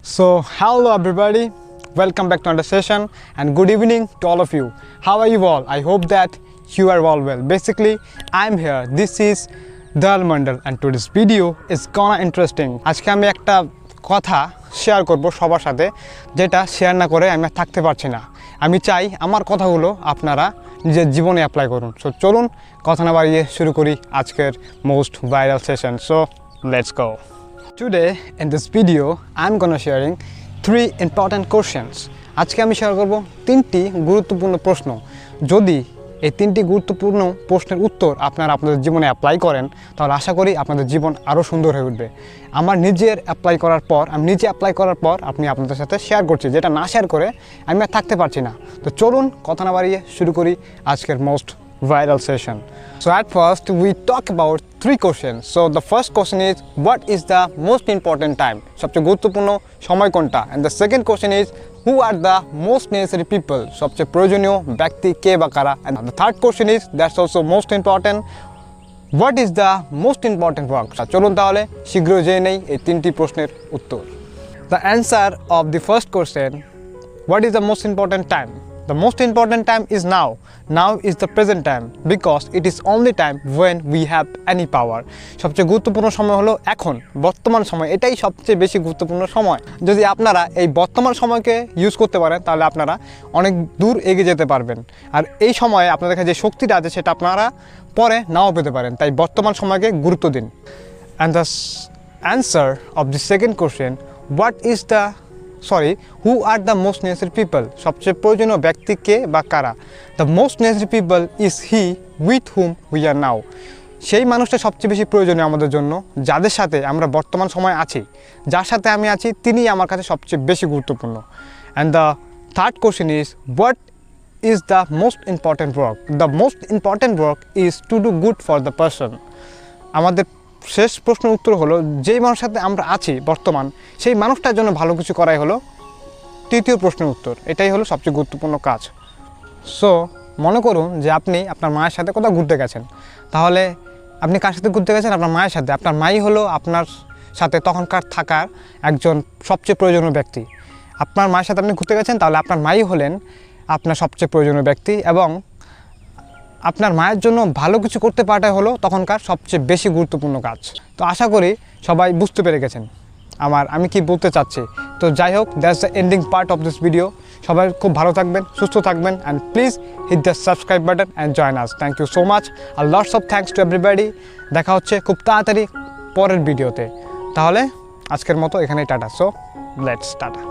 So, hello everybody, welcome back to another session and good evening to all of you. How are you all? I hope that you are all well. Basically, I'm here. This is Dal Mandal and today's video is gonna interesting. আজকে আমি একটা কথা share করব সবার সাথে যেটা share না করে আমি থাকতে পারছি না। আমি চাই আমার কথাগুলো আপনারা নিজের জীবনে অ্যাপ্লাই করুন। সো চলুন কথা না বাড়িয়ে শুরু করি আজকের most viral session. So let's go. Today in this video I'm gonna sharing 3 important questions. আজকে আমি শেয়ার করব তিনটি গুরুত্বপূর্ণ প্রশ্ন। যদি এই তিনটি গুরুত্বপূর্ণ প্রশ্নের উত্তর আপনারা আপনাদের জীবনে অ্যাপ্লাই করেন তাহলে আশা করি আপনাদের জীবন আরও সুন্দর হয়ে উঠবে। আমার নিজে অ্যাপ্লাই করার পর আমি আপনাদের সাথে শেয়ার করছি, যেটা না শেয়ার করে আমি আর থাকতে পারছি না। তো চলুন কথা না বাড়িয়ে শুরু করি আজকের most viral session. So at first we talk about 3 questions. So the first question is, what is the most important time? সবচেয়ে গুরুত্বপূর্ণ সময় কোনটা? And the second question is, who are the most necessary people? সবচেয়ে প্রয়োজনীয় ব্যক্তি কে বা কারা? And the third question is, that's also most important, what is the most important work? চলুন তাহলে শীঘ্রই জেনে নেই এই তিনটি প্রশ্নের উত্তর। The answer of the first question, what is the most important time? The most important time is now. Now is the present time because it is only time when we have any power. সবচেয়ে গুরুত্বপূর্ণ সময় হলো এখন, বর্তমান সময়। এটাই সবচেয়ে বেশি গুরুত্বপূর্ণ সময়। যদি আপনারা এই বর্তমান সময়কে ইউজ করতে পারেন তাহলে আপনারা অনেক দূর এগিয়ে যেতে পারবেন। আর এই সময়ে আপনাদের কাছে যে শক্তিটা আছে সেটা আপনারা পরে নাও পেতে পারেন। তাই বর্তমান সময়কে গুরুত্ব দিন। And the answer of the second question, who are the most necessary people? সবচেয়ে প্রয়োজনীয় ব্যক্তি কে বা কারা? The most necessary people is he with whom we are now. সেই মানুষটা সবচেয়ে বেশি প্রয়োজনীয় আমাদের জন্য, যাদের সাথে আমরা বর্তমান সময় আছি, যার সাথে আমি আছি তিনিই আমার কাছে সবচেয়ে বেশি গুরুত্বপূর্ণ। And the third question is, what is the most important work? The most important work is to do good for the person. আমাদের শেষ প্রশ্নের উত্তর হলো, যেই মানুষের সাথে আমরা আছি বর্তমান, সেই মানুষটার জন্য ভালো কিছু করাই হলো তৃতীয় প্রশ্নের উত্তর। এটাই হলো সবচেয়ে গুরুত্বপূর্ণ কাজ। সো মনে করুন যে আপনি আপনার মায়ের সাথে কোথাও ঘুরতে গেছেন, তাহলে আপনি কার সাথে ঘুরতে গেছেন? আপনার মায়ের সাথে। আপনার মাই হলো আপনার সাথে তখনকার থাকার একজন সবচেয়ে প্রয়োজনীয় ব্যক্তি। আপনার মায়ের সাথে আপনি ঘুরতে গেছেন, তাহলে আপনার মাই হলেন আপনার সবচেয়ে প্রয়োজনীয় ব্যক্তি, এবং আপনার মায়ের জন্য ভালো কিছু করতে পারাটাই হলো তখনকার সবচেয়ে বেশি গুরুত্বপূর্ণ কাজ। তো আশা করি সবাই বুঝতে পেরে গেছেন আমি কি বলতে চাচ্ছি। তো যাই হোক, that's the ending part of this video. সবাই খুব ভালো থাকবেন, সুস্থ থাকবেন, and please hit the subscribe button and join us. Thank you so much আর lots of thanks to everybody. দেখা হচ্ছে খুব তাড়াতাড়ি পরের ভিডিওতে। তাহলে আজকের মতো এখানেই টাটা। So let's tata.